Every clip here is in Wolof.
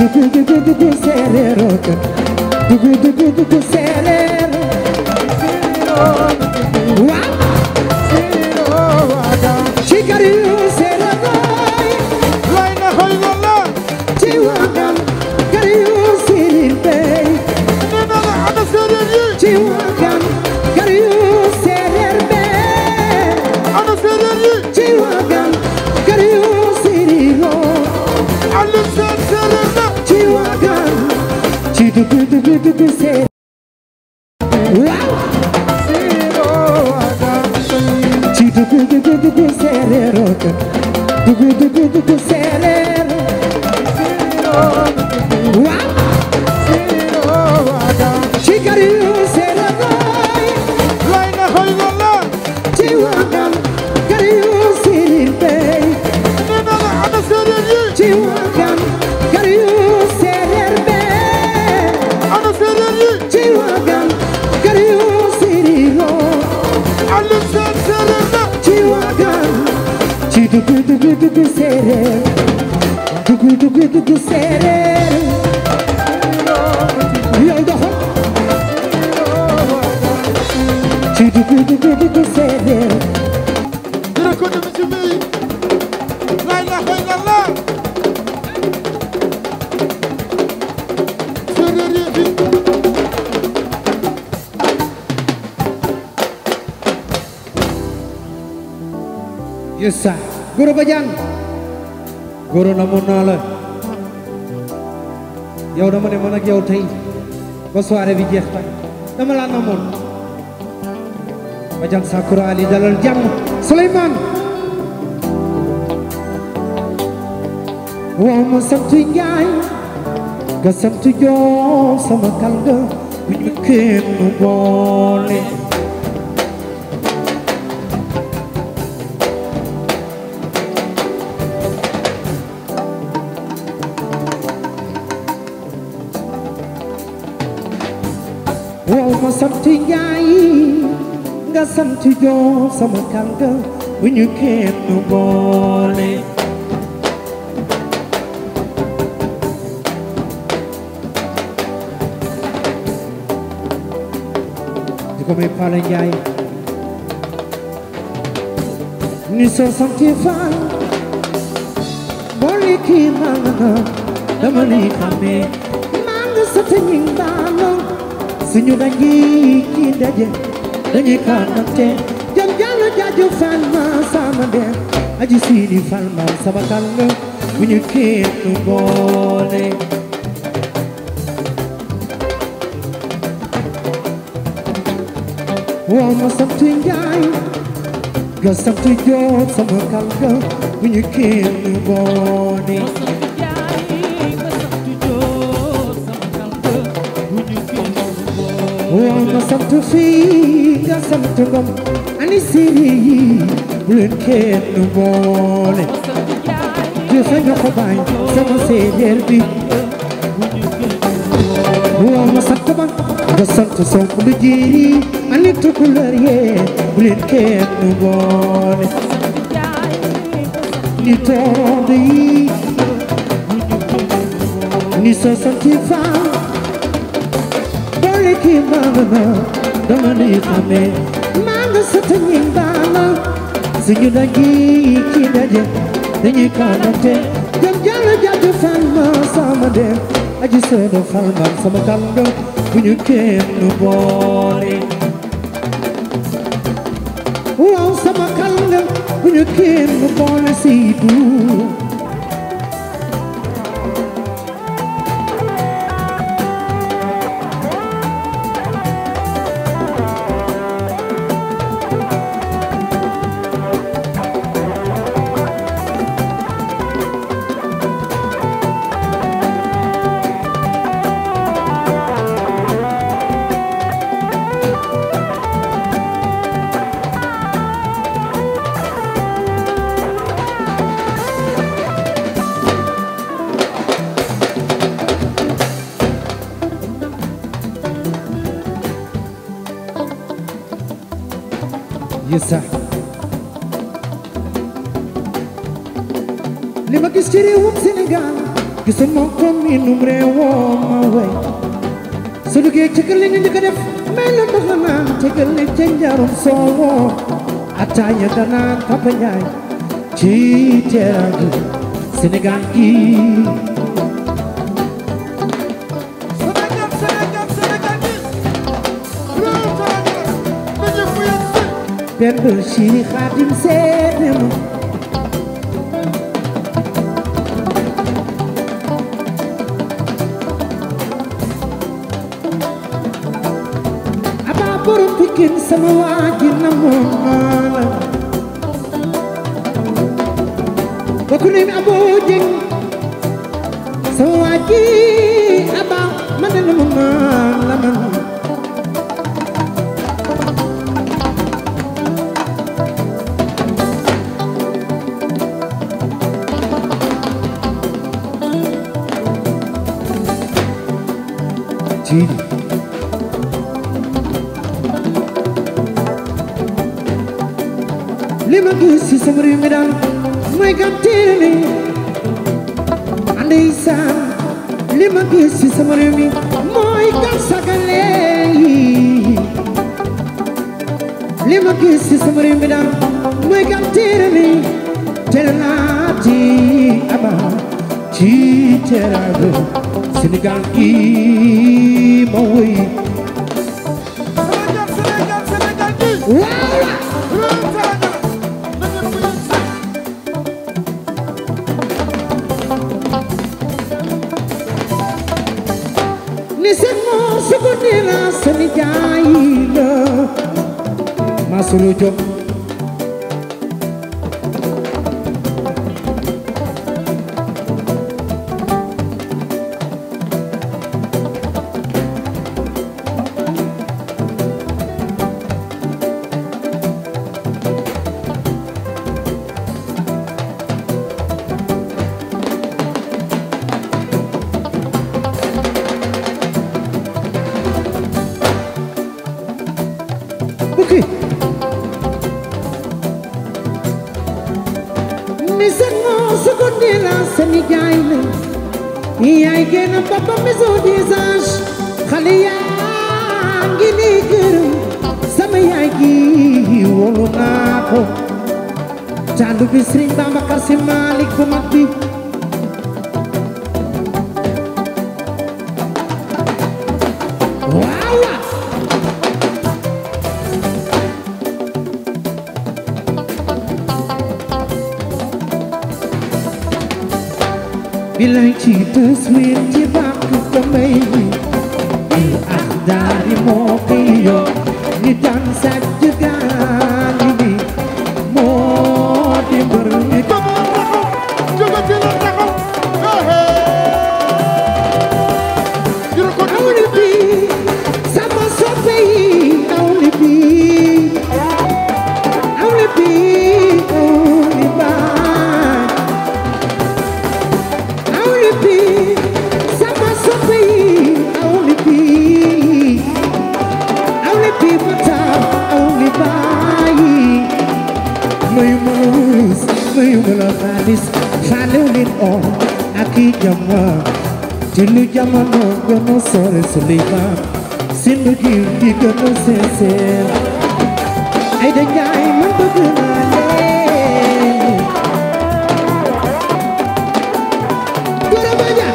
dugu serero dugu serero wa chikari serero layna hoygalla chiwagan kari sirbe nana ana sereri chiwagan kari serbe ana sereri chiwagan kari siriro alim sererna chiwagan dugu serero dugu serero dugu serero wa chikari serero layna hoygalla chiwagan kari sirbe nana ana sereri chiwagan kari serbe ana sereri chiwagan kari siriro alim sererna chiwagan dugu serero dugu serero yow doxo dugu serero dina ko dem ci mi layna hoygalla sereri fi Yusa Guru Bajang Guru namun nala yow dama ne man ak yow tey ba soirée bi jeex tey dama la namoon Bajang Sakura Ali dalal jàmm Souleymane waaw ma sant Njaay nga sant Joob sama kal nga bu ñu kenn boole waaw ma sant Njaay nga sant Joob sama kal nga bu ñu kenn boole di ko may Pala Njaay ni soo santi Faal boole kii maa nga dama ni xamee maa nga sant ñi mbaalo suñu dañi ki daje dañuy kanante jam jàll jaaju Faal ma sama dem aji siini Faal ma sama kal nga bu ñu kenn boole waaw ma sant Njaay nga sant Joob sama kal nga bu ñu kenn boole waaw ma sant fii nga sant Ngom ani siri yi bu leen kenn boole jëfe nga ko baay sama séeréer bi waaw ma sant ba nga sant Sonko lu jiiri ani tukulër yee bu leen kenn boole ni toond yi ni soo santi Faal boole kii maa nga dama ni xamee maa nga sant ñi mbaala suñu daji ki daje dañuy kanante jam jàll jaaju Faal ma sama dem aji seedo Faal ma sama kal nga bu ñu kenn boole waaw sama kal nga bu ñu kenn boole siidu Yusa li ma gis ci réewum Sénégal gisuma ko miinum réewoo ma way su duggee ci kër li nga njëkk a def may la ndox naan tegal ne ca njarum soowoo ataaya danaan Papa Njaay ci teraanga Sénégal gi benn ci Xaadim seede ma aba borom Pikin sama waaji na moom naa la bokk nañ Aboo Jeng sama waaji aba man na moom naa la man li ma gis ci sama réew mi daal mooy gàtteere ni ndeysaan li ma gis ci sama réew mi mooy gàtsagale li ma gis ci sama réew mi daal mooy gàtteere ni tere naa ci aba ci teraanga Sénégal gi ma woy waaw ni seen moo suko dina seni jaay la ma sulu jóg yaay génn papa maison des anges xale yaa ngi nii gërëm sama yaay gi wóolu naa ko tàndu bi Sëriñ Babacar Si Maalik bu mag bi waaw bilay ci taswir ci bàkk damay il ak daari moo koy yor ni daan sàcc gaali bi moo di mbër mi awli bi sama soppe yi awli bi awli bi awli baay awli bi sama soppe yi awli bi mata awli baay mayu ma la wurus mayu ma la xaalis xaalew leen oo ak i jama ci lu jamono gën a sore Suleymaan si lu jiw di gën a sincère ay da njaay man bëgg naa leen Gora Badia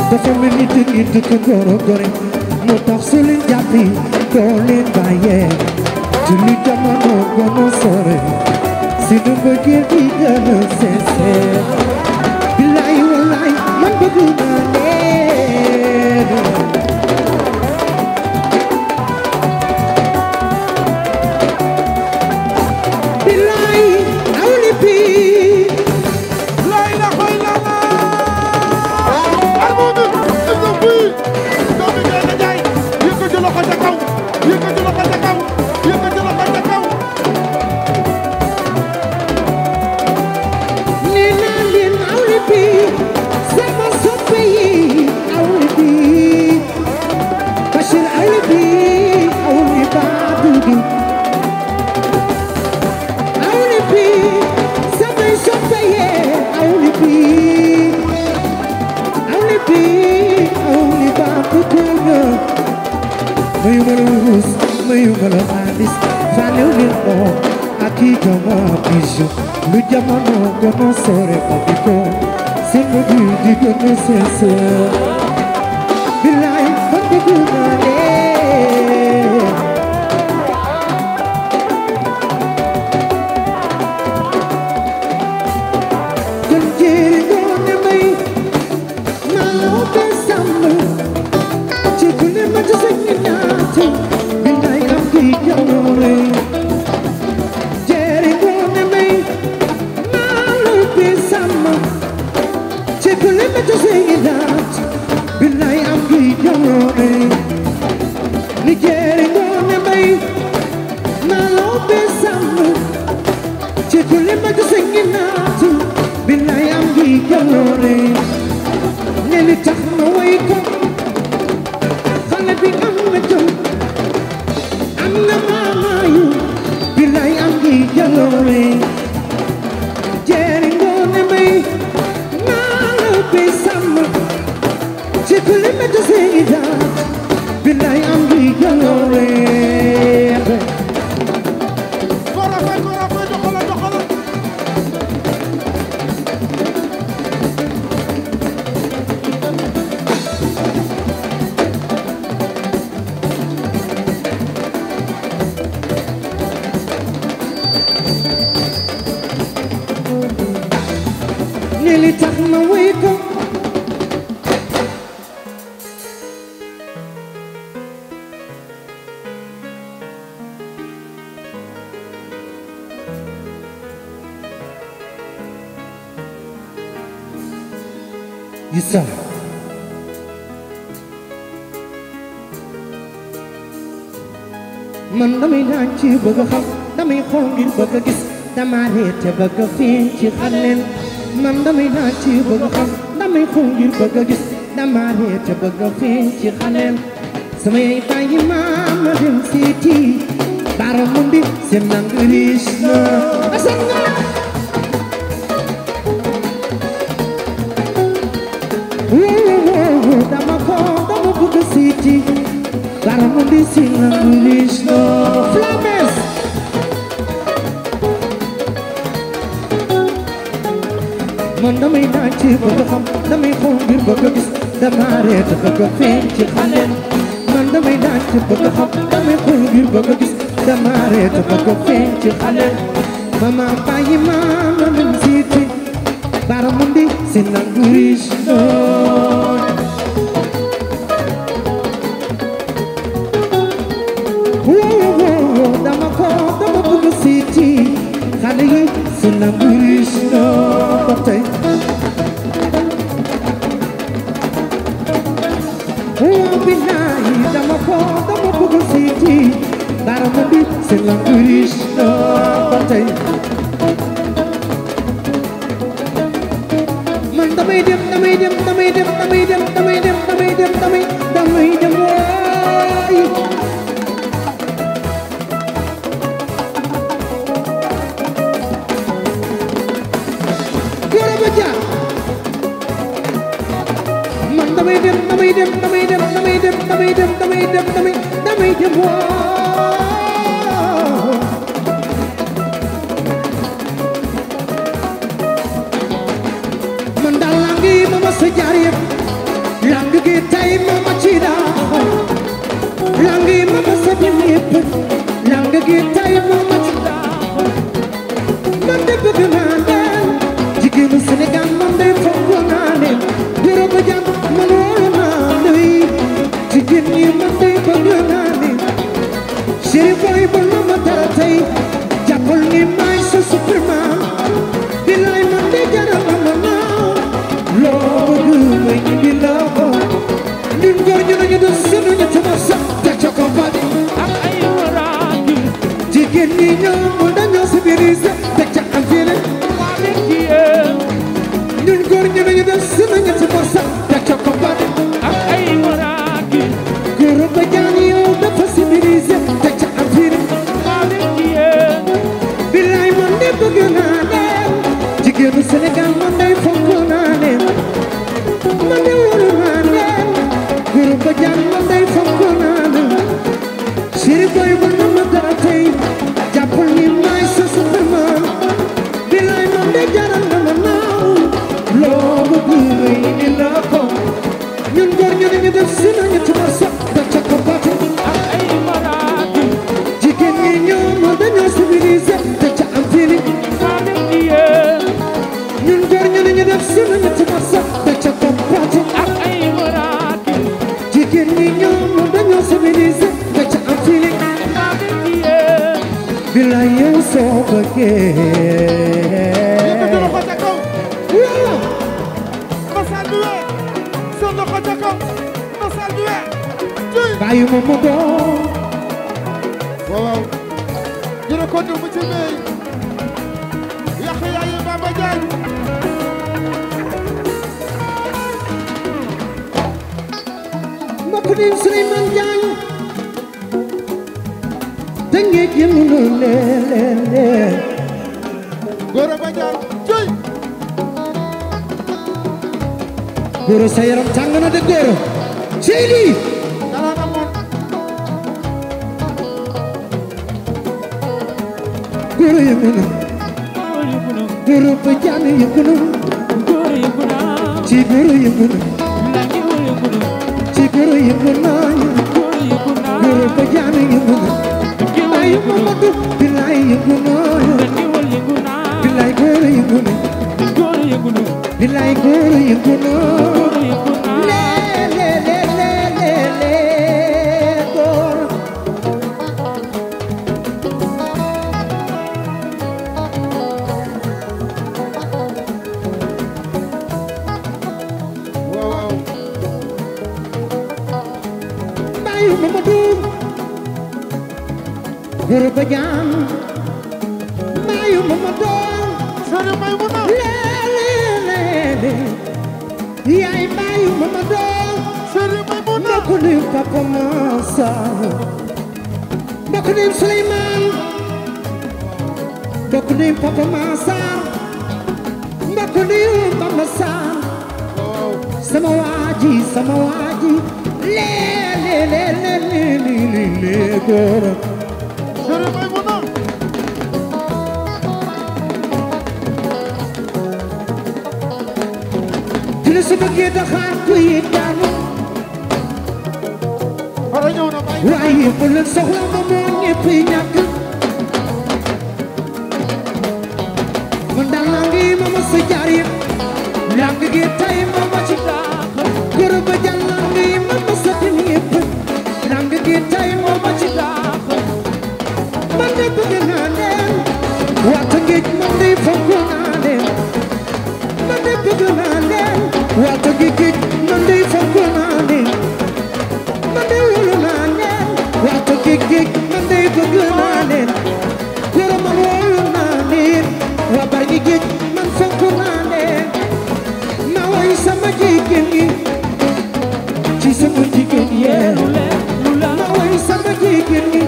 dafa mel ni dëkk Goro Gore moo tax su leen jàppi doo leen bàyyee ci lu jamono gën a sore si lu bëggee di gën a sincère billaay wallaay man bëgg naa leen billaay awli bi lay la xoy la la almodu ëpp bi doomi Gora Jaay yëkkati loxo ca kaw yëkkati loxo ca kaw yëkkati loxo ca kaw nee naa leen awli bi sama soppe yi be only about the girl. May you lose, may you lose this. Finally, oh, I keep on vision. Look at my no, no sorry for before. Sing with you, the goodness is be like for the good. Nearly took my wake up. Yes, sir. Man damay laaj ci bëgg xam damay xool ngir bëgg gis dama reete bëgg feeñ ci xaleel man damay laaj ci bëgg xam damay xool ngir bëgg gis dama reete bëgg feeñ ci xaleel sama yaay bàyyi ma dem seeti baara mu ndi seen nang riis na asan nga dama bëgg seeti baara mu ndi seen nang riis na Flames man damay laaj ci bëgg xam damay xool ngir bëgg gis dama reete bëgg feeñ ci xaleel man damay laaj ci bëgg xam damay xool ngir bëgg gis dama reete bëgg feeñ ci xaleel mama bàyyi ma dem seeti baara mu ndi seen nang riis na dama bëgg seeti xale yi seen nang riis na ba tey billahi dama bëgg seeti baara mu ndi seen nang riis na ba tey man damay dem waay damay dem man daal langi mama sa jaar yëpp lang gi tay mama ci daa langi mama sa dem yëpp lang gi tay mama ci daa man de bëgg naa leen jigéenu Sénégal man de fonk naa leen gërëm ba jàng man wóolu naa leen jigéen ñi man de bëgg naa leen chéri boy ba la ma dara tey jàppal ni maay sa superman bilaay man de jaral ma naaw loo bëgg may indi la ko ñun góor ñu nañu def sunu ñu tama sax te ca ko bari ak ay waraagi jigéen ñi ñoom dañoo civilisé te ca am fii ñun góor ñu nañu def sunu ñu tama sax te ca ko bari Badiane man day fonk naa la Chéri boy bu na ma dara tey jàppal ni maay sa Superman bilaay man day jaral na ma naaw loo bëgg may ni la ko ñun góor ñu dañu def si nañu tuma sax da ca ko baatu ak ay maraati jigéen ñi ñoom dañoo civilisé da ca am feeling ñun góor ñu dañu def si nañu tuma sax da ca ko baatu ak ay maraati jigéen ñi ñoom dañoo civilisé da ca am feeling bilaay yow soo bëggee bàyyi ma ma doon waaw jërë ko du mu ci may yàq yaayu Baba Diagne mbokk di Souleymane Diagne da ngeen jëmlu leen Gora Badiane cuy Gora sa yaram tàng na de Gora cey lii dara na moon Gora yëngu na Gora Badiane yëngu na ci Gora yëngu na ci Gora yëngu na Gora Badiane yëngu na ay Mamadou bilaay yëngu na bilaay Gora yëngu na bilaay Gora yëngu na Gora waaw bàyyi Mamadou Gora Badiane bàyyi Mamadou Sëriñ Maymuna yaay bàyyi Mamadou Sëriñ Maymuna mbokk ni Papa Massar mbokk ni Souleymane mbokk ni Papa Massar mbokk ni Papa Massar waaw sama waaji le Gora Sëriñ Maymuna dina su bëggee daxaar kuy daanu fara ñëw na may waaye bu leen soxla ma moo ñëpp ñàkk man daal laa ngi ma ma sa jaar yëpp laa ngi gi tay ma ma ci daax Gora Badiane laa ngi ma ma sa tin yëpp laa ngi gi tay ma ma ci daax man de bëgg naa leen waata géej man de fonk naa leen man de bëgg naa leen waata géej man de fonk naa leen man de wóolu naa leen waata géej man de bëgg naa leen Gora man wóolu naa leen waa bari géej man fonk naa leen ma woy sama jigéen ñi ci sama jigéen yee ma woy sama jigéen ñi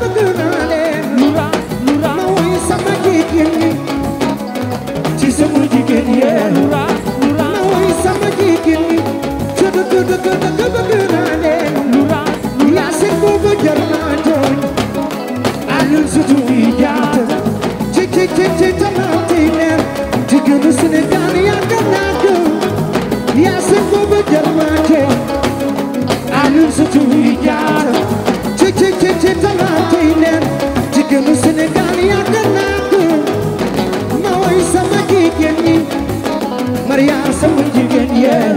bëgg naa leen ma woy sama jigéen ñi ci sama jigéen yee ma woy sama jigéen ñi bëgg naa leen yaa seen boobu jar naa jooy alul sutu yi jaata ci tamati leen jigéenu Sénégal yàgg naa ko yaa seen boobu jar naa jooy alul sutu yi jaata ci tamati leen jigéenu Sénégal yàgg naa ko ma woy sama jigéen ñi Maria sama jigéen yee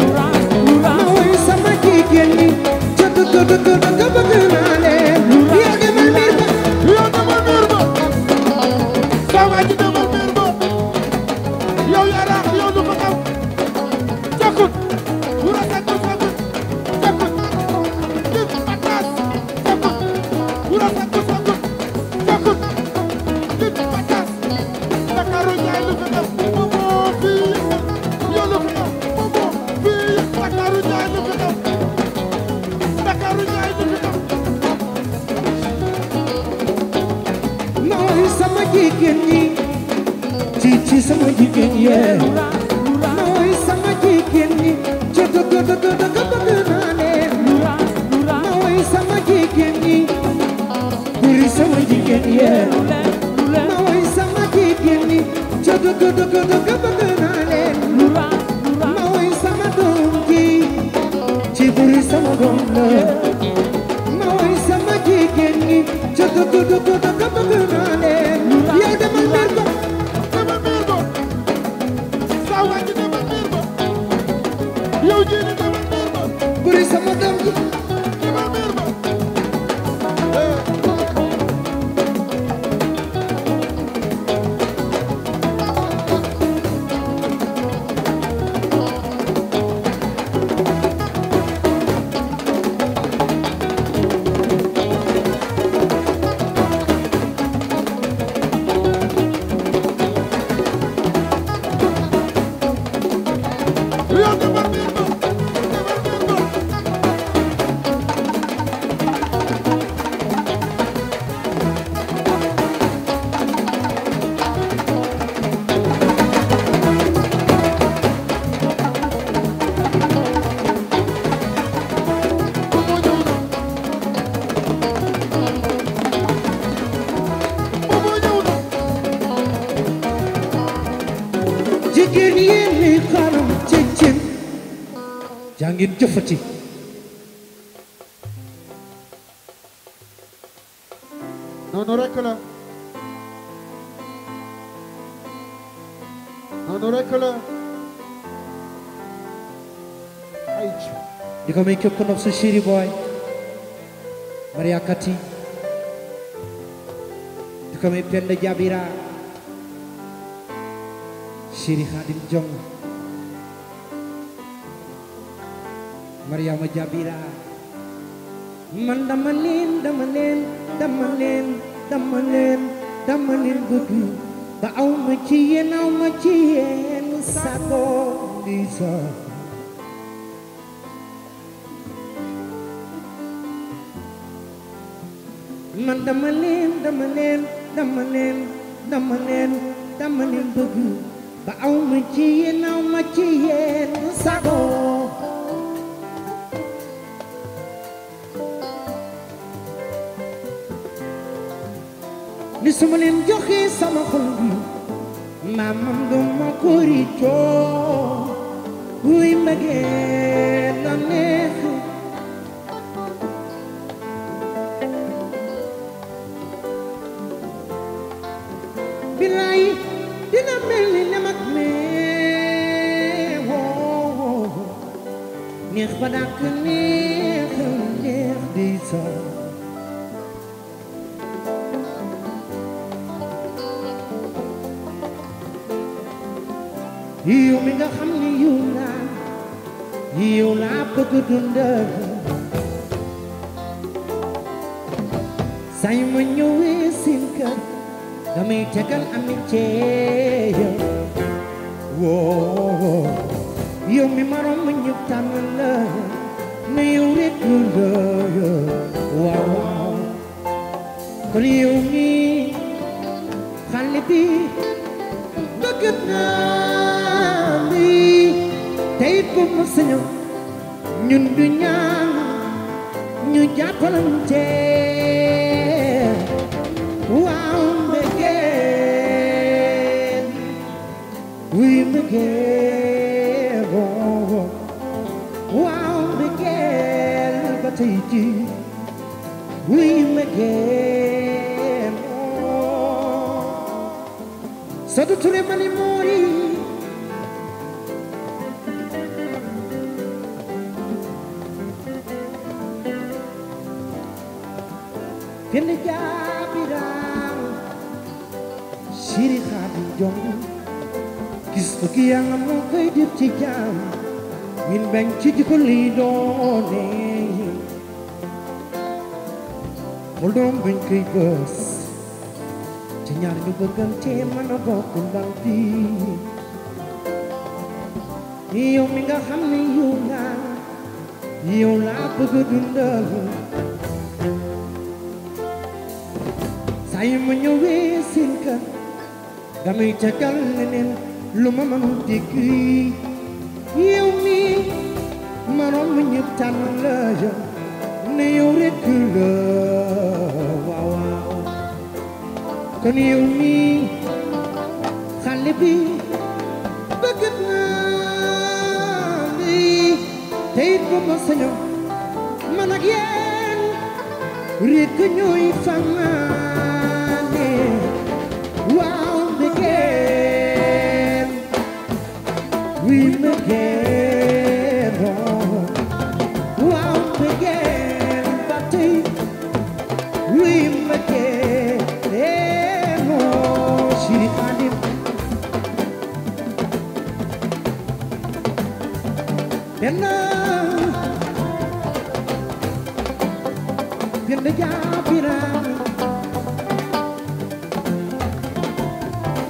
ma woy sama jigéen ñi bëgg naa leen yaa demal miir ba yow demal miir ba saa waa ji demal miir ba yow yaa raax yow lu ko xaw jakut bu rafet bu sabut jakut nit pataas jakut bu rafet bu sabut jakut nit pataas Ndakaaru Njaay lu fi def moomoo fii yow lu fi def moomoo fii Ndakaaru Njaay lu fi def Ndakaaru Njaay lu fi def ma woy sama jigéen ñi ci sama jigéen yee ma woy sama jigéen ñi bëgg naa sama doom la ma woy sama jigéen ñi ca bëgg naa leen yow demal miir ko saa waa ji demal miir ko yow jéene demal miir ko buri sama doom ji demal miir ko jigéen yéen li xaram cin jàngin jëfati noonu rek la noonu rek la ay di ko may képp nopp sa chéri boy Maria Kati di ko may Penda Jabira chéri Khadim Jong Mariama Jabira man dama leen bëgg ba aw ma ci yéen sago di sa man dama leen bëgg ba aw ma ci yéen sago ni suma leen joxe sama xol bi maamam du ma ko riccoo buy mbëggeel la neex bilaay dina mel ni ne mag neex ba dàkk neex di sa yow mi nga xam ni yow laa bëgg dundal say ma ñëwee sin kër damay tegal amitié woo yow mi ma romb ñëpp tànn la na yow rek la waaw kon yow mi xale bi bëgg naa li tey bu ma sañoon ñun du ñaan ñu jàppalante waaw mbëggeel wuy mbëggeel waaw mbëggeel ba tey ji wuy mbëggeel Sadu Ture mani moori Penda Jabira Siri Khadim Jong gis ko ki yaa nga moo koy def ci jaam min bañ ci jikko li doone mul doom bañ koy bës ci ñaar ñu bëggante mën a bokk mbal bi yow mi nga xam ne yow laa bëgg dundal saa yu ma ñëwee seen kër damay tegal leneen lu ma mënul dégg yow mi ma romb ñëpp tànn la ne yow rek la waaw waaw kon yow mi xale bi bëgg naa li tey bu ma sañoon man ak yéen rekk ñooy fanaane waaw mbëggeel wi mbëggeel waaw mbëggeel ba tey wi mbëggeel Chérif Khadim Penda Jaabiraan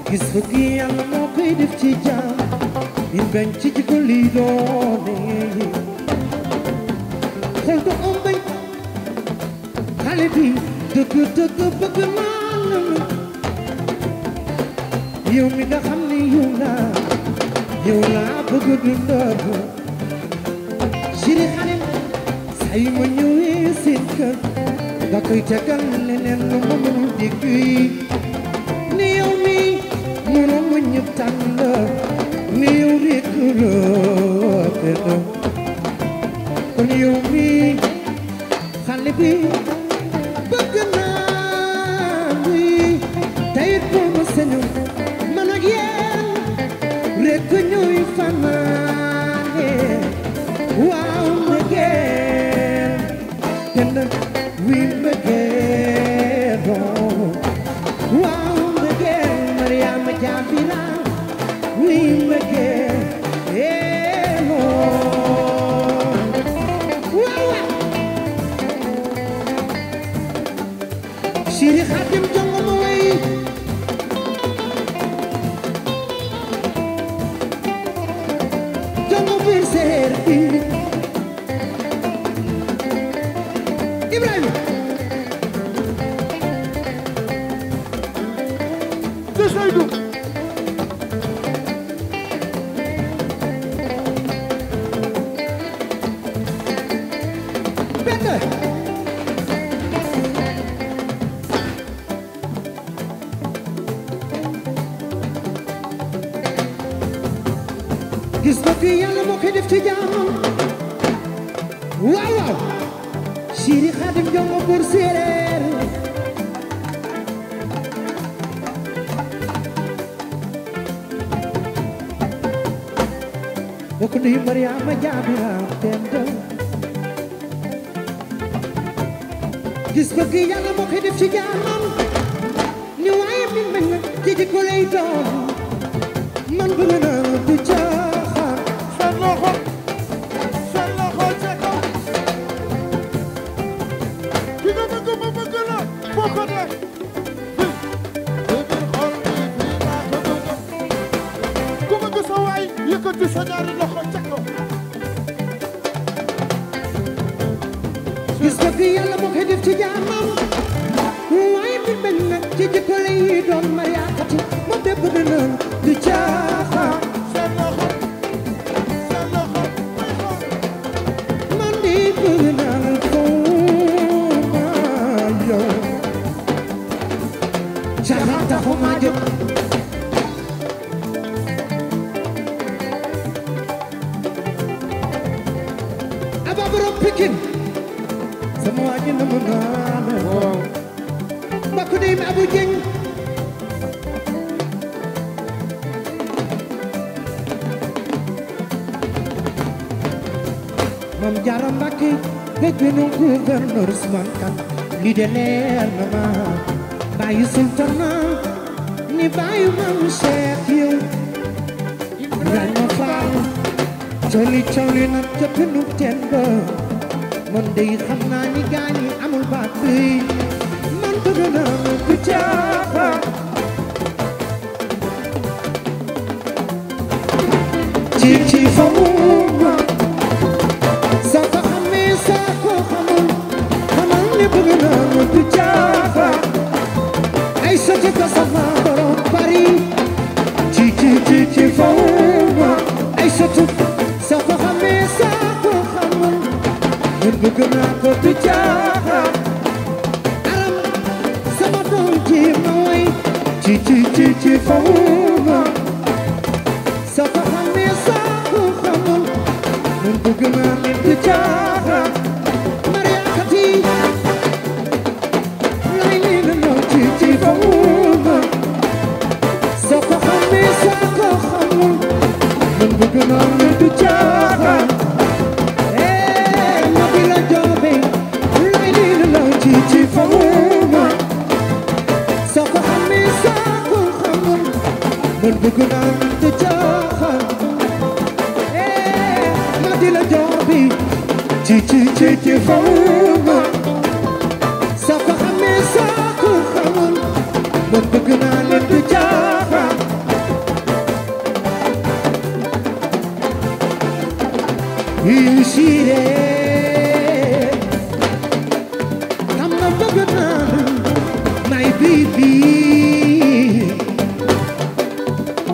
gis bëgg Yàlla moo koy def ci jaam in bañ ci jikko li doone xol du ëmbañ xale bi dëgg dëgg bëgg naa la yow mi nga xam ne yow laa bëgg dundal Chérif Khadim say ma ñëwee seen kër nga koy tegal leneen lu ma mënul dégg ni yow mi mënoo ma ñëpp tànn la ni yow rekk la Penda kon yow mi xale bi bëgg naa ni tayit boo ma sañu man ak yéen rekk ñooy fanaane waaw mbëggeel Penda wi mbëggeel waaw mbëggeel Mariama Jaabira wi mbëggeel waaw Chérif Khadim jongo ma way jongo biir séeréer bi Ibrahima Seydou Penda gis bëgg Yàlla moo koy def ci jaamam waaw waaw Chérif Khadim jongo buur séeréer bokk ni Mariama Jaabira Penda gis bëgg Yàlla moo koy def ci jaamam ni waaye min mën na ci jikko lay doon man bëgg naa du caaxaan seen loxo ca kaw ki nga bëgg ma bëgg la foo ko def ku bëgg sa waay yëkkati sa ñaari loxo ca kaw gis bëgg Yàlla moo koy def ci jaamam waaye min mën na ci jikko lay doon mariakati moom de bëgg naa du caaxaan seen loxo man de bëgg naa foo ma yow caaxaan taxu ma jóg aba borom Pikin sama waa ji na mu naan mbokk dey mi Abu Jeng Mam Jaara Mbàkke bëgg nu gouverneur Ousmane Kane li de leer na ma bàyyi sultana ni bàyyi mam Cheikh yow Ibrahima Fall coli na ca pinu teen ba man dey xam naa ni gaañi amul baat bi man bëgg naa ku caaxaan ci famuma sa ko xamee sa ko xamul xamal ne bëgg naa ku caaxaan ay sotti ko sama borom bari ci famuma ay sotti sa ko xamee sa ko xamul bëgg naa ko du caaxaan aram sama doom ji ma way ci fawuma sa ko xamee sa ko xamul bëgg naa du caaxaan fawuma soo ko xamee soo ko xamul man bëgg naa la du caaxaan ma di la joobe lay di la ci fawuma soo ko xamee soo ko xamul man bëgg naa la du caaxaan ma di la joobe ci fawuma soo ko xamee soo ko xamul man bëgg naa leen du caaxaan yu siire xam nga bëgg naa may bibi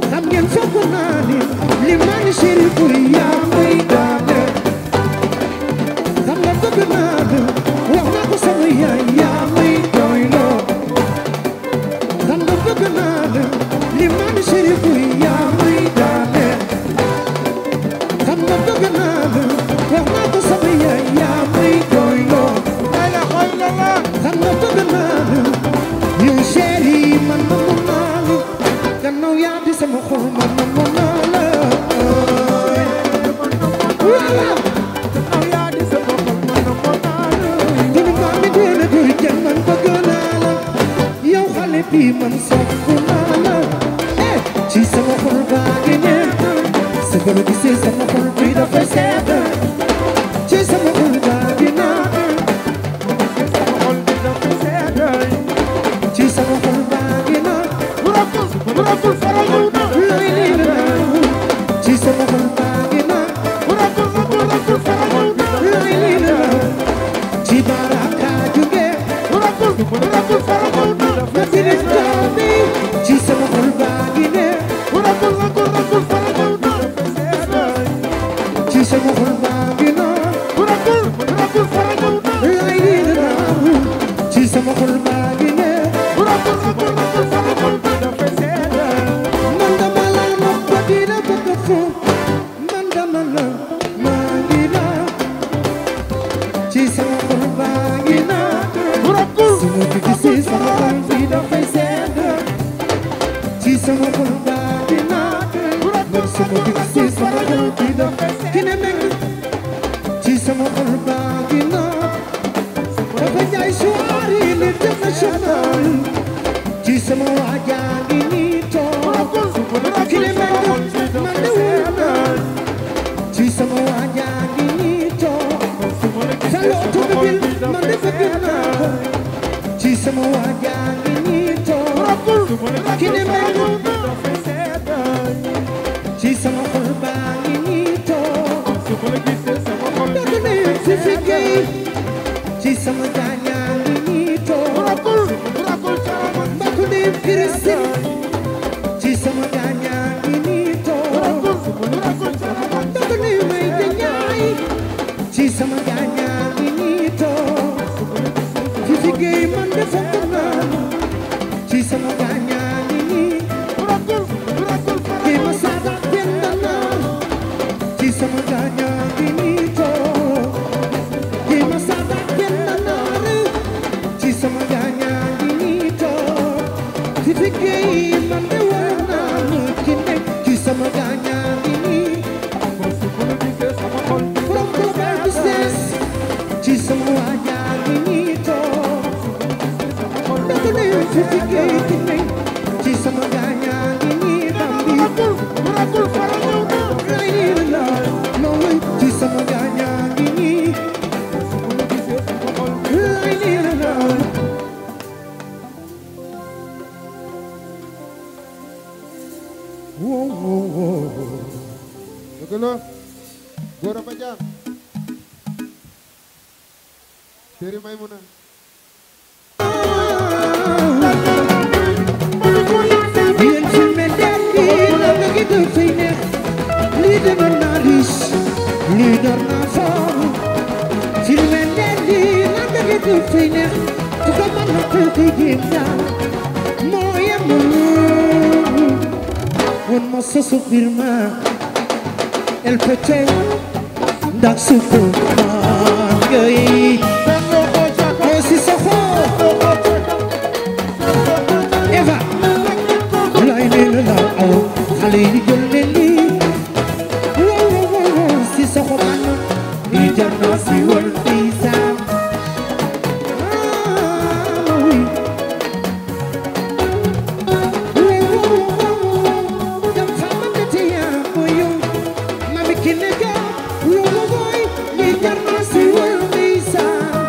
xam ngeen foog naa ni li man chéri bu yaa may daane xam nga bëgg naa wax naa ko sama yaay yaa may doyloo xam nga bëgg naa li man chéri bu yaa may daane xam nga bëgg naa wax naa ko sama yaay yaa may doyloo xam nga bëgg naa yow chéri man namm naa la gannaaw yaa di sama xol man namm naa la wala bi man sopp naa la ci sama xol baa ngi ne sa bërë gisee sama xol bi dafay sedd ci sama xol baa ngi naa ci sama xol baa ngi naa lay nii la ci sama xol baa ngi naa lay nii la ci baraka jóge ci sama xol baa ngi ne ci sama xol baa ngi na lay di na ci sama xol baa ngi ne man dama la nopp dina bëgg fu man dama la maa ngi na ci sama xol baa ngi na su ma ko gisee sama xol bi dafay sedd ci sama xol baa ngi na man su ma ko gisee sama xol bi dafay ki ne mekk ci sama xol baa ngi na dafa jaay soirée international ci sama waajaa ngi nii toog ki ne mekk man de wóor na ci sama waajaa ngi nii toog salo automobile man de bëgg naa ko ci sama waajaa ngi nii toog ki ne mekk ci sama xol baa ngi nii toog dëgg na fi fi gay ci sama gaañaa ngi nii toog mbokk ne Christine ci sama gaañaa ngi nii toog dëgg na may de ñaay ci sama gaañaa ngi nii toog fi fi gay man de fokk naa ci sama gaañaa ngi nii ma saada penda naa ci sama gaañaa ngi nii toog ma saada penda naa ci sama gaañaa ngi nii toog fi fi gay man de war naa mu ci nekk ci sama gaañaa ngi nii from global business ci sama waajaa ngi nii toog dëgg na fi fi gay ci nekk ci sama gaañaa ngi nii dambi lay nii la noonu ci sama gaañaa ngi nii lay nii la wow wow wow dëgg la Gora Badiane Chéri Maymuna yéen fi mel ni la bëgg dafay neex lii dama naa riis lii door naa foor fi mel ni la bëgg dafay neex ku ko mën na ko koy jéem daal moo yemul woon ma sosu bir ma el pete ndax suko maa ngay si sa xol xale yi jël leen lii wow si sa xoban lii jar na si wal fii saam oui jam fama nete yaa ko yow mami ki ne ja wow lii jar na si wal fii saam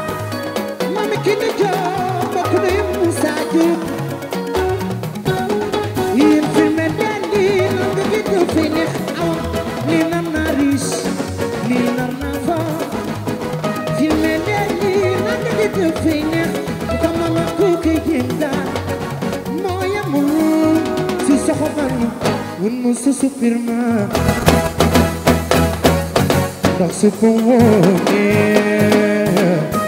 mami ki ne ja bokk na yëpp Moussa Diop yéen fi me den lii nan nga gis nga fi neex awa lii nar na riche lii nar na fa fi me den lii nan nga gis nga fi neex kama ma ko kay jënda moo yamul si soxo ban wun mu susu firma ndax su ko woonee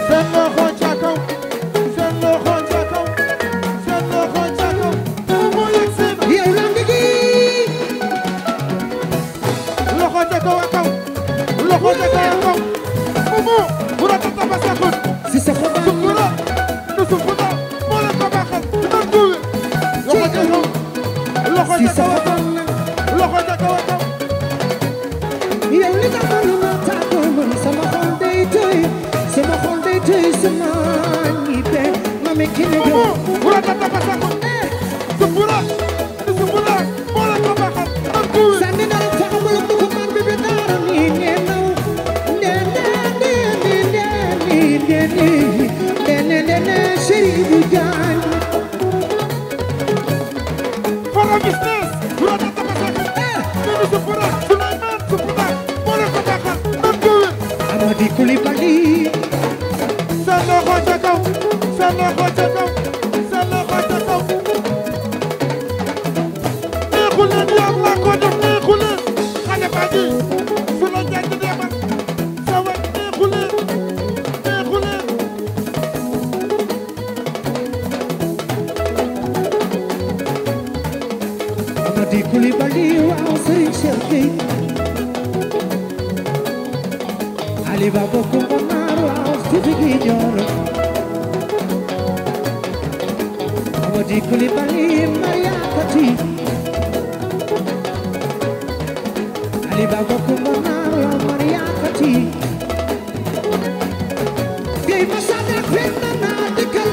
seen loxo ca kaw seen loxo ca kaw seen loxo ca kaw moo yegg seen yow la nga gi loxo ca kaw a kaw loxo ca kaw a kaw Momo bu la tata ba saxul si soxo ban sukura nu sukura moo leen ko baaxal dina duwe loxo ca kaw loxo si ca kaw soxo a kaw ban loxo ca kaw a kaw yow li nga xam ne ma tàggoo man sama xol day tooy sama xol day tooy sama ñibe mami ki ne Momo jo bu la tata ba saxul sukura nu sukura moo leen ko baaxal dina duwe sànni na la fa amul bu ko man bi bi dara ni nenaw ne chéri bu jaan Fara business bu la tata ba saxul nu sukura Souleymane sukura moo leen ko baaxal dina duwe Amadi Coulibaly seen loxo ca kaw seen loxo ca kaw seen loxo ca kaw neexu leen yàlla ko def neexu leen xale baa ji su la njëkk demal sa wet neexu leen neexu leen Amadi Coulibaly waaw Serigne Cheikh Gueye Ali Baba Coumba Naar waaw Sidi Guidione Amadi Coulibaly Maria Kati Ali Baba Coumba Naar waaw Maria Kati Gueye Masada Penda naa dikkal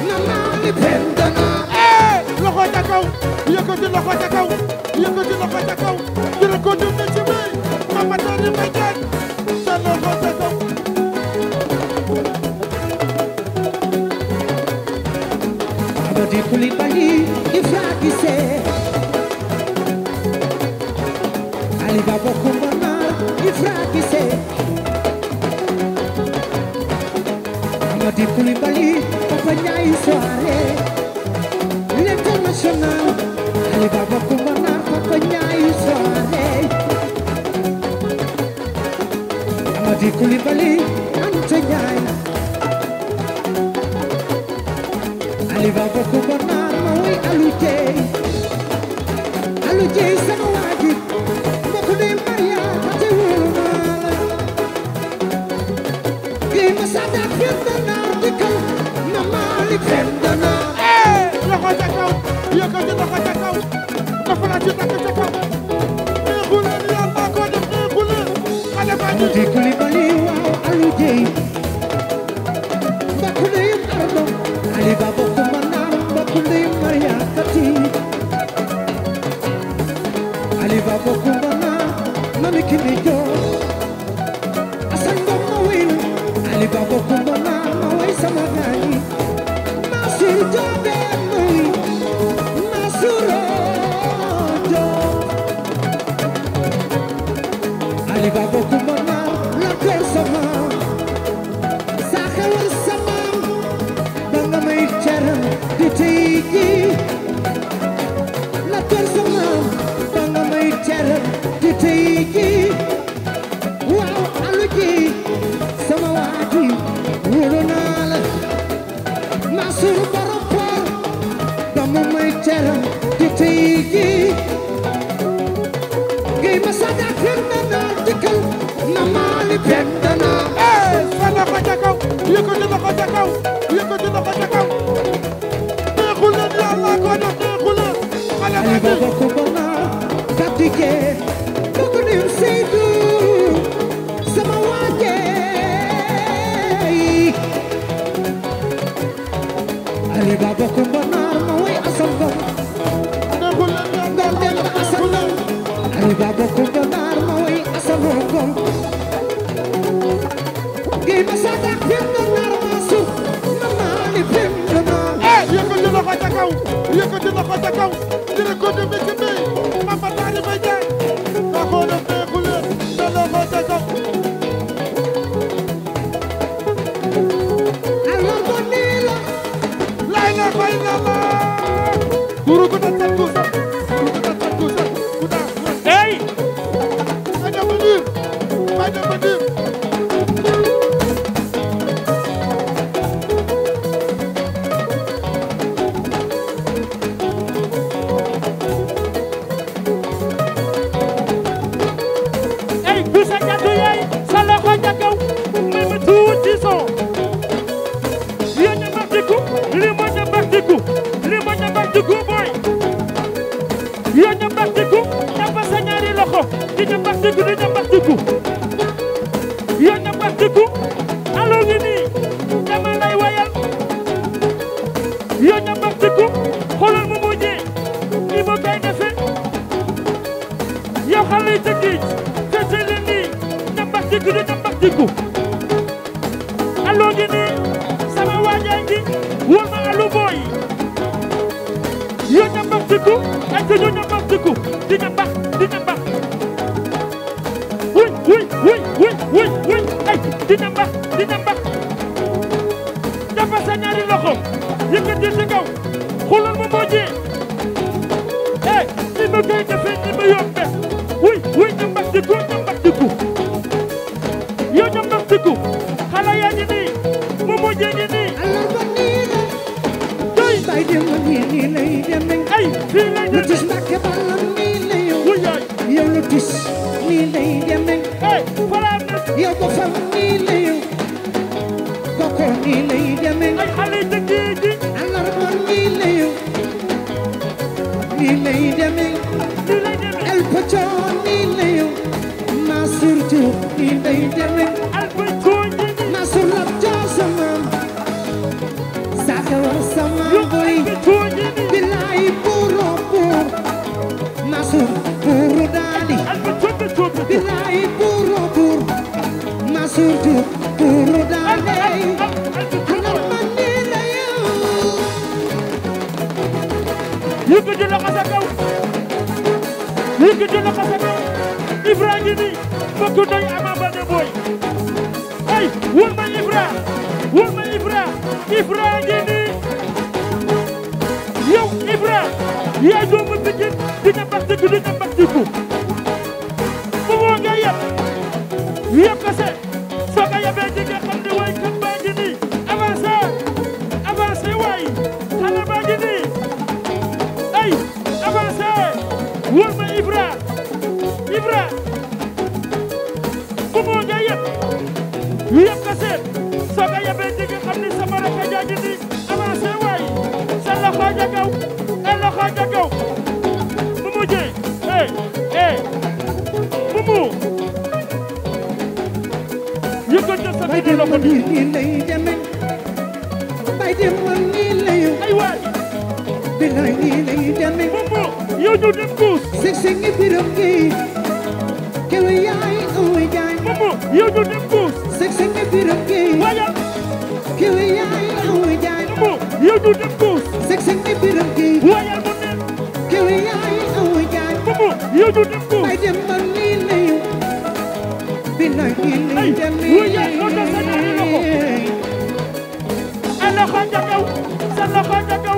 na naa li Penda naa loxo ca kaw yëkkati loxo ca kaw yëkkati loxo ca kaw jële ko jëm ci may Mama Tari Mbay Jaañ seen loxo ca kaw Amadi Coulibaly Ifra Gissé Ali Baba Coumba Naar Ifra Gissé Amadi Coulibaly Papa Ndiaye soirée l'international Ali Baba Coumba Naar Papa Ndiaye soirée Amadi Coulibaly Anta Ndiaye Ali Baba Coumba Naar ma woy Alou Dieye sama waaji mbokk de Maria Fati wóolu naa la Gueye Masada Penda Naar dikkal na Mali Penda Naar loxo ca kaw yëkkati loxo ca kaw dafa la ci takk ca kaw neexu leen yàlla ko def neexu leen xale baa ji Amadi Coulibaly waaw Alou Dieye mbokk de Ardo Ali Baba Coumba Naar mbokk de Maria Fati Ali Baba Coumba Naar mami Kine Diop Assane Ngom ma woy la Ali Baba Coumba Naar ma woy sama gaañi Nasir Joobe ma woy Nasiro Joob Ali Baba Coumba Naar la kër sama sa xewal sama danga may teral di tey ji la kër sama danga may teral di tey ji waaw Alou Dieye sama waati wóolu naa la Mansour borom Port dama may teral di tey ji Gueye Masada Penda Naar dikkal na Mali Penda Naar sa loxo ca kaw yëkkati loxo ca kaw yëkkati loxo ca kaw neexu leen yàlla ko def neexu leen xale Ali baa ji Baba Coumba Naar Sidike Dogo nim Seydou sama waaje Ali Baba Kumba Naar ma way asam gom neexul leen Ngom dem asam gom Ali Baba Kumba Naar ma way asam gom Gey ma sata pim na naar ma su na maali pim na naar yëkkati loxo ca kaw yëkkati loxo ca kaw dina ko demee ci mbéy Mama Tari Mbay Jaay nga ko def neexul leen sa loxo ca kaw alors ko nii la lay la fay na la guru ko ta takku sa guru ko ta takku sa ku da hey ma dem dir ma dem dir hey du sa kàddu yaay sa loxo ca kaw may ma tuuti son yo ñu baktiku li mo ñu baktiku li mo ñu baktiku boy yo ñu baktiku tapa sa ñaari loxo di ñu baktiku yo ñu baktiku alo ngi nii dama lay wayal yo ñu baktiku xoolal mu mujjee ni mo kay defe yow xale yi tëggiij fete leen nii ñu baktiku di ñu baktiku alo ngi nii sama waajaa ngi wol ma alu boy yo ñu baktiku ay te ñu baktiku di ñu bax wuy ay di ñu bax dafa sa ñaari loxo yëkkati ci kaw xoolal ma mojjee eh ni ma koy defee ni ma yombe wuy ñu baktiku yow ñu baktiku xale yaa ngi nii ma mojjee ngi nii alors ko nii la doy bay dem nii lay demee ay fii lay lu tis demee Mbàkke Balla nii la yow wuy yaay yow lu tis nii lay demee eh falaam na yow ko fam nii la yow koko nii lay demee ay xale yi tëggee ji alors ko nii la yow nii lay demee fii lay demee El Pacho nii la yow Mansour Diouf nii lay demee albay tooñi ni Mansour Lat Joor sama Saka war sama yow boy albay tooñi ni bilaay buuro buur Mansour buuru daali albay tooñi bilaay buuro buur Mansour Diouf buuru daali alors man nii la yow yëkkati loxo sa kaw Ibra ngi nii mbokk doy Ama Baldé boy ay wol ma Ibra ngi nii yow Ibra yaay doomu Pikine dina baktiku bu moo nga yeb kese soo ko yebee di nga xam ne way kat baa ngi nii avancé waay xale baa ngi nii ay avancé wol ma Ibra bu moo nga yeb kese soo ko yebee di nga xam ne sama rakk jaa ngi nii avancé waay sa loxo ja kaw bu mujjee bu mu yëkkati sa bay biir dem loxo bi nii lay demee bay dem nii la yow ay waay bilaay nii lay demee bu mu yow ñu dem kuus seg ngi biram gi kewe yaay awa jaay bu mu yow ñu dem kuus seg ngi biram gi wayal kewe yaay awa jaay bu mu yow ñu dem kuus seg ngi biram gi wayal mu ne kewe yaay awa jaay bu mu yow ñu dem kuus bay dem nii la yow bilaay nii lay ay demee wayal loolu da sa ñaari loxo a loxo ja kaw sa loxo ja kaw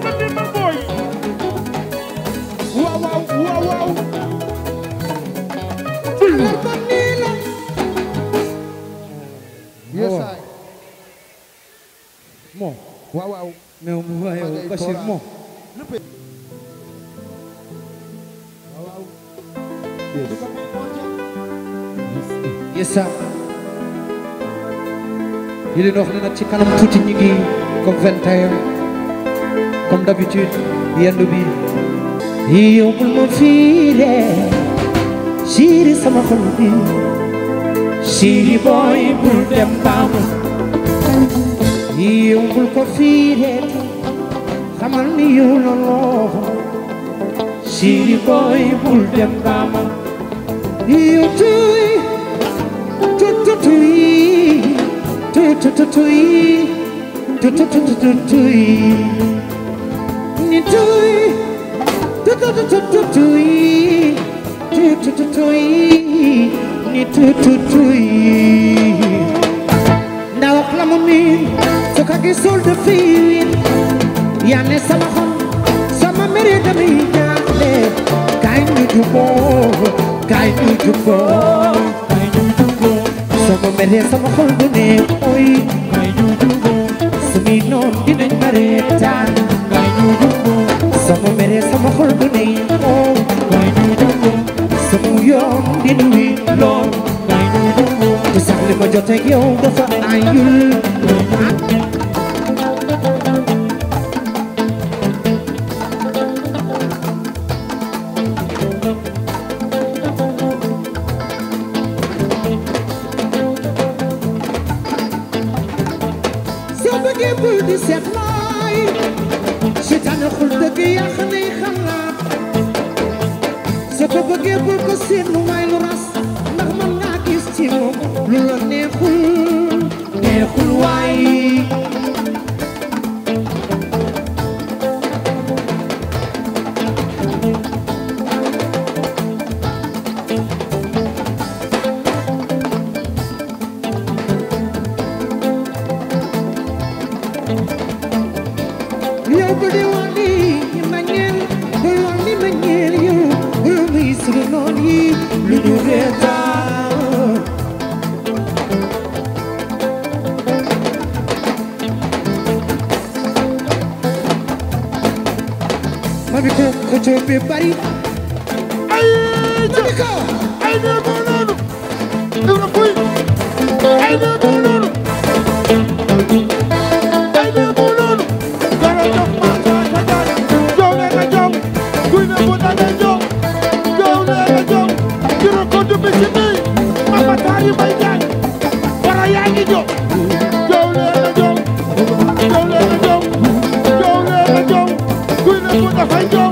mandi ma booy waaw alors ko nii la yes I Mo waaw mais waaye Bachir Mo yes sir yi leen wax ne nag ci kanam tuuti ñi ngi comme 21 comme d'habitude yendu bi yow bul ma fiire chéri sama xol bi chéri boy bul dem baam yow bul ko fiire xamal ni yow la loo chéri boy bul dem baam yow tuy ni tuy ndaw wax la mu miin su ko gisul de fiin yaa ne sama xol sama mere damay jaaxle kaay ñu juboo kaay ñu juboo sama mere sama xol du ne oy kaay ñu juboo sumi noon dinañ ma reetaan kaay ñu juboo sama mere sama xol du ne oy kaay ñu juboo sama yoon dina wi lool kaay ñu juboo te sax li ma jot ak yow dafa ayul bul di seet laay seytaane xul dëgg yàq nay xalaat soo ko bëggee bul ko seet lu may lu ras ndax man ngaa gis ci moom lu la neexul waay Everybody, ay ne bolonu, dura fuy, ay ne bolonu, dara jox ma jaay, jow le nga jow, kuy ne bu dane jow le nga jow, dura ko du bisi ni, mama tari may jaay, bara yaa ngi jow le nga jow, kuy ne bu dafay jow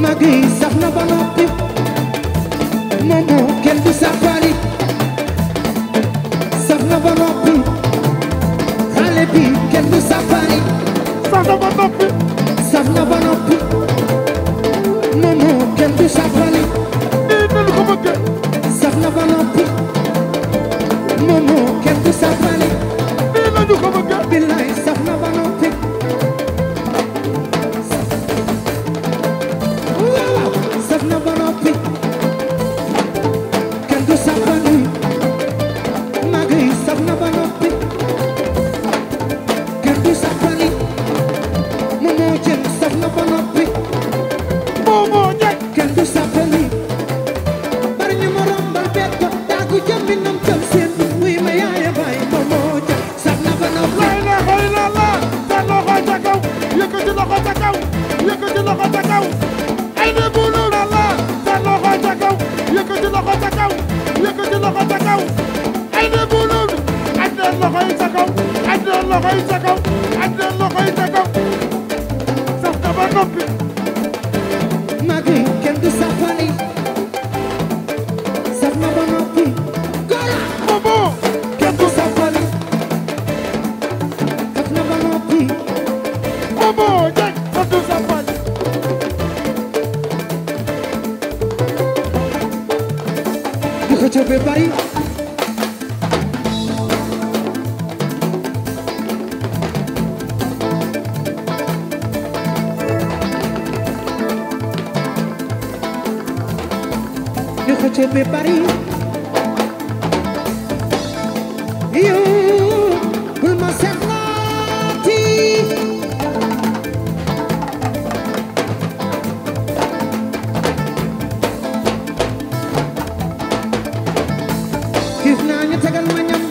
Magi saf na ba noppi momo kenn du safari saf na ba noppi xale bi kenn du safari saf na ba noppi saf na ba noppi Momo kenn du safari nii na lu ko bëggee saf na ba noppi Momo kenn du safari nii na lu ko bëggee billaay saf na ba noppi waaw saf na ba noppi kenn du safari magi saf na ba noppi kenn du safari Momo jën saf na ba noppi Momo Dieng kenn du safari bari ñu ma rombal bet ko daagu jëmbi nam jëm seen wuy ma yaaya baay Momo jën saf na ba noppi lay la xëy la la seen loxo ca kaw yëkkati loxo ca kaw yëkkati loxo ca kaw ay ne bulu la la seen loxo ca kaw yëkkati loxo ca kaw yëkkati loxo ca kaw ay ne bulu aj leen loxo yi ca kaw aj leen loxo yi ca kaw aj leen loxo yi ca kaw saf na ba noppi magi kenn du safari saf na ba noppi gola Momo kenn du safari saf na ba noppi Momo Dieng saf du safari du ko cobe bari du ko cobe bari yow bul ma seetlaati xiif naa ñu tegal ma ñam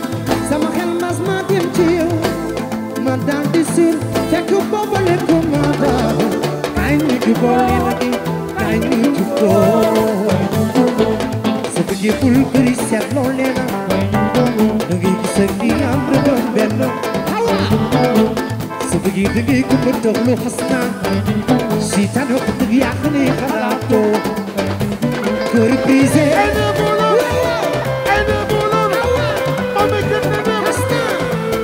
sama xel mas ma dem ci yow ma daal di sur fekk boobale ko ma daal kaay ñu juboo li na di kaay ñu juboo sa bëggee bul bëri seetloo leena da ngay gis ak di am doon benn sa bëggee da ngay ko ba dox lu xas naa si tane ko dëgg yàq ne xalaatoo kër brisé ay ne bulu ay ne bulu mami kenn ne ne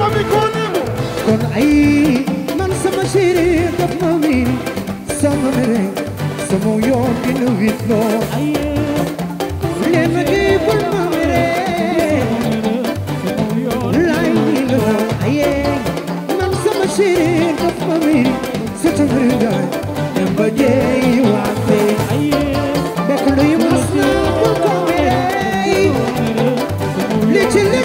mami ko ne mu kon ay man sama chéri daf ma miin sama mere sama yoon dina wit loo leen ma di bul ma mere lay ni la aye man sama chéri daf ma miin sa mere gaay dem ba jeey waate bokk luy mas na bul ko mere li ci li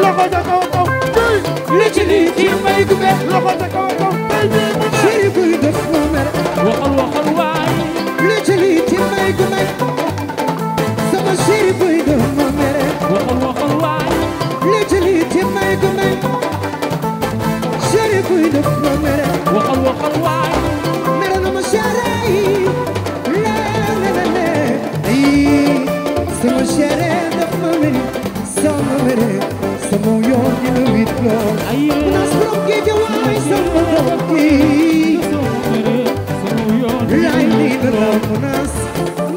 loxo ca kaw kaw tey li ci li ci may gu be loxo ca kaw kaw tey bii mu ne chéri buy def ma mere waxal waay li ci li ci may gu may sama chéri buy def ma mere waxal waay li ci li ci may gu may chéri buy def ma mere waxal waay mere na ma chéri le ay sama chéri def ma mere sama mere sama yoon dina wit loo nas borom gi jawaay sama doom gi lay ni la nas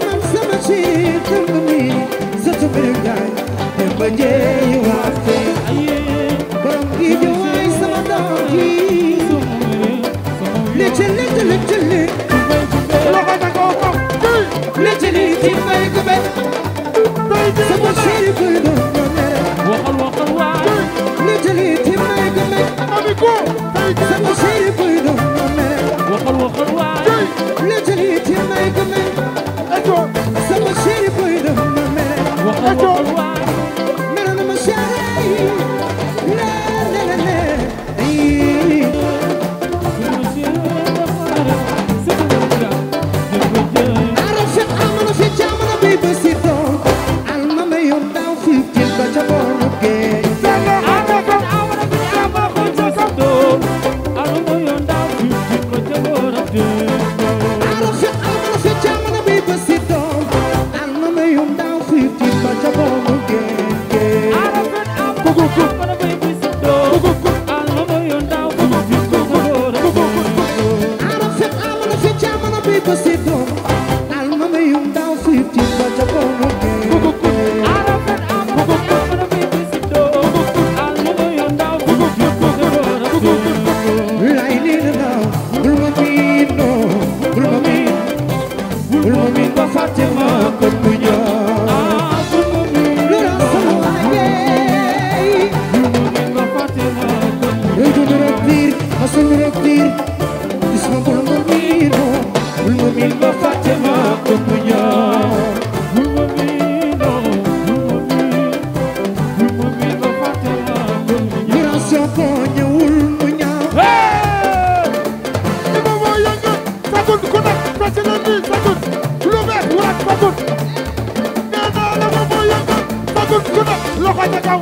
man sama chéri def ma mere sa mere gaay dem ba jeey waate borom gi jawaay sama doom gi li loxo ca kaw kaw tey li ci may gu may tey bii mu sama ne chéri buy def ma mere waxal waay li ci li ci may gu may mami ko tey bii sama chéri buy def ma mere waxal waay tey li ci li ci may gu may eto sama chéri buy def ma mere waxal waay mere na ma chéri le ay arafet amana fi jamana bi basito almama yoon daaw fi til ba ca boonu géej seen loxo ca kaw arafet amana fi jamana bi basito almama yoon daaw fi til ba ca boonu géej arafet amana fi jamana bi basito almama yoon daaw fi til ba ca boonu géej sagul ku nekk fecc leen nii sagul lu bees wuraat sagul nee naa la moom moo yëngal sagul ku nekk loxo ca kaw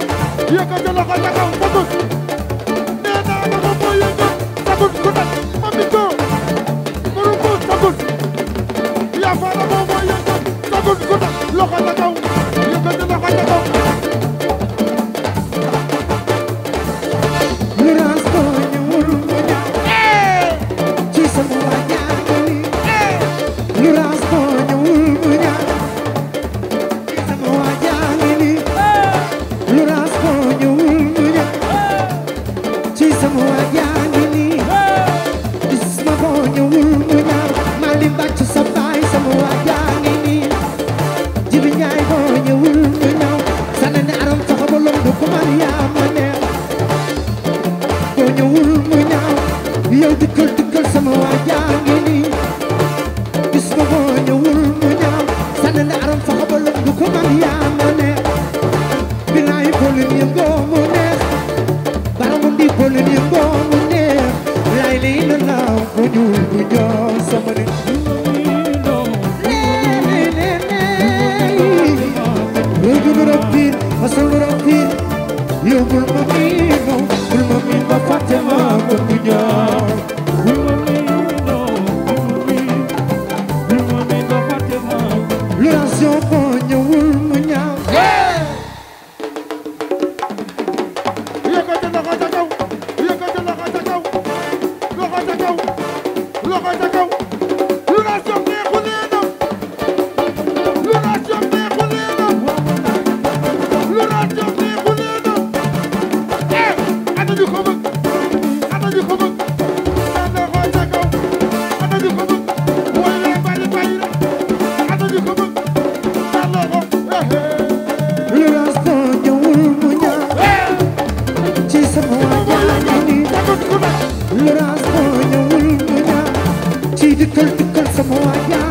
yëkkati loxo ca kaw sagul nee naa la moom moo yëngal sagul ku nekk mami ko muru ko sagul yaa fa la moom moo yëngal sagul ku nekk loxo ca kaw yëkkati loxo ca kaw Look, I'm